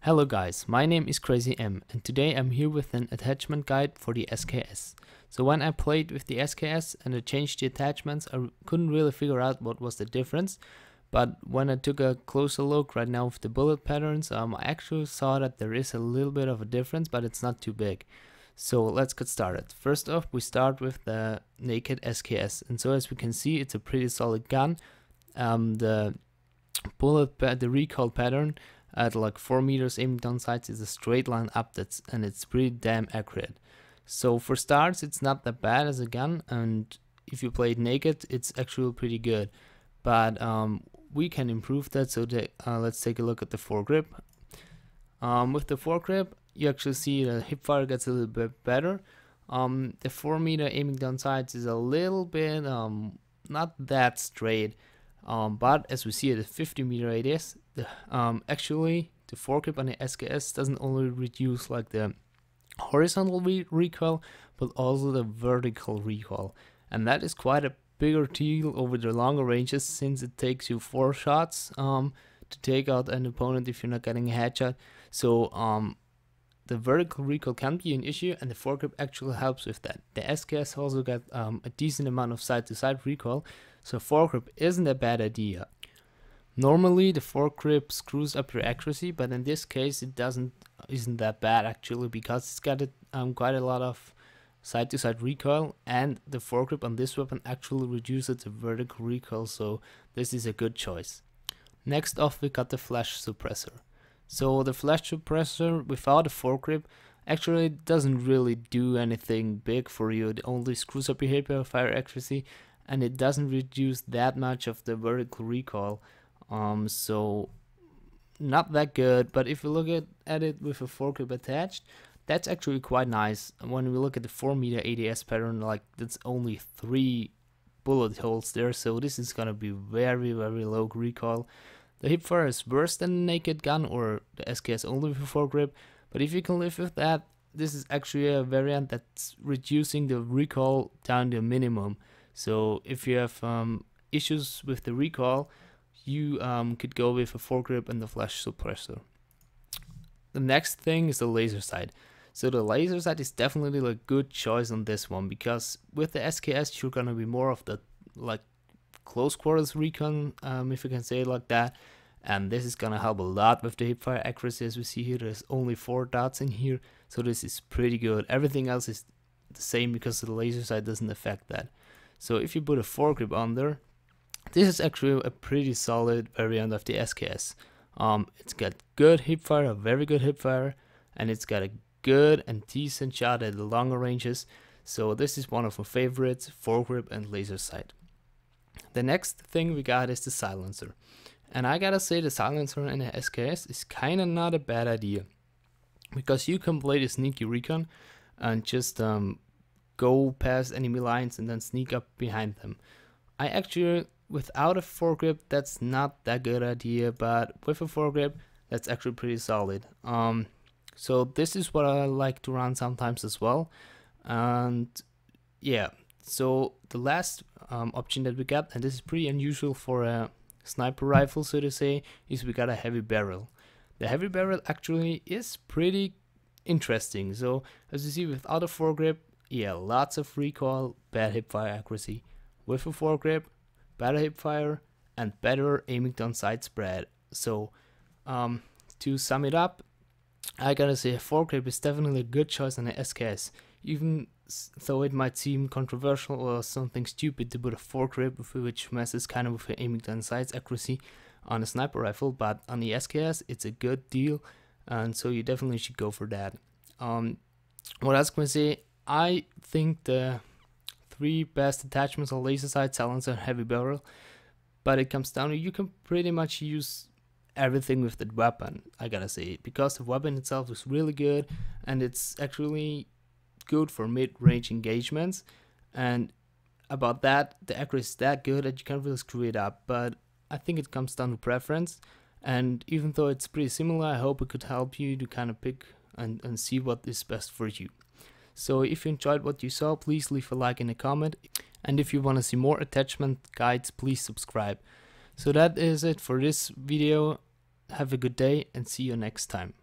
Hello guys, my name is Crazy M and today I'm here with an attachment guide for the SKS. So when I played with the SKS and I changed the attachments, I couldn't really figure out what was the difference. But when I took a closer look right now with the bullet patterns, I actually saw that there is a little bit of a difference, but it's not too big. So let's get started. First off, we start with the naked SKS, and so as we can see, it's a pretty solid gun. The recoil pattern at like 4 meters aiming down sights is a straight line up, and it's pretty damn accurate. So for starts, it's not that bad as a gun, and if you play it naked, it's actually pretty good. But we can improve that, so let's take a look at the foregrip. With the foregrip, you actually see the hipfire gets a little bit better. The 4 meter aiming down sights is a little bit not that straight. But as we see at the 50 meter radius, actually the foregrip on the SKS doesn't only reduce like the horizontal recoil, but also the vertical recoil, and that is quite a bigger deal over the longer ranges, since it takes you 4 shots to take out an opponent if you're not getting a headshot. So the vertical recoil can be an issue, and the foregrip actually helps with that. The SKS also got a decent amount of side-to-side recoil, so foregrip isn't a bad idea. Normally the foregrip screws up your accuracy, but in this case it isn't that bad actually, because it's got quite a lot of side-to-side recoil, and the foregrip on this weapon actually reduces the vertical recoil, so this is a good choice. Next off, we got the flash suppressor. So the flash suppressor without a foregrip actually doesn't really do anything big for you. It only screws up your fire accuracy, and it doesn't reduce that much of the vertical recoil. So not that good. But if you look at it with a foregrip attached, that's actually quite nice. When we look at the 4 meter ADS pattern, like that's only 3 bullet holes there, so this is gonna be very low recoil. The hipfire is worse than the naked gun or the SKS only with a foregrip, but if you can live with that, this is actually a variant that's reducing the recoil down to a minimum. So if you have issues with the recoil, you could go with a foregrip and the flash suppressor. The next thing is the laser sight. So the laser sight is definitely a good choice on this one, because with the SKS you're gonna be more of the like close quarters recon, if you can say it like that, and this is gonna help a lot with the hipfire accuracy. As we see here, there's only 4 dots in here, so this is pretty good. Everything else is the same because the laser sight doesn't affect that. So if you put a foregrip on there, this is actually a pretty solid variant of the SKS. It's got good hipfire, a very good hipfire, and it's got a good and decent shot at the longer ranges. So this is one of my favorites, foregrip and laser sight. The next thing we got is the silencer, and I gotta say the silencer in the SKS is kinda not a bad idea, because you can play the sneaky recon and just go past enemy lines and then sneak up behind them. I actually, without a foregrip, that's not that good idea, but with a foregrip, that's actually pretty solid. So this is what I like to run sometimes as well, and yeah. So the last option that we got, and this is pretty unusual for a sniper rifle, so to say, is we got a heavy barrel. The heavy barrel actually is pretty interesting. So as you see, without a foregrip, yeah, lots of recoil, bad hipfire accuracy. With a foregrip, better hipfire and better aiming down sight spread. So to sum it up, I gotta say a foregrip is definitely a good choice on the SKS, even though it might seem controversial or something stupid to put a foregrip, which messes kind of with the aiming down sights accuracy on a sniper rifle, but on the SKS it's a good deal, and so you definitely should go for that. What else can I say? I think the 3 best attachments are laser sight, silencer, and heavy barrel, but it comes down to you can pretty much use everything with that weapon, I gotta say, because the weapon itself is really good, and it's actually good for mid-range engagements, and about that, the accuracy is that good that you can't really screw it up. But I think it comes down to preference, and even though it's pretty similar, I hope it could help you to kind of pick and see what is best for you. So if you enjoyed what you saw, please leave a like and a comment, and if you want to see more attachment guides, please subscribe. So that is it for this video. Have a good day and see you next time.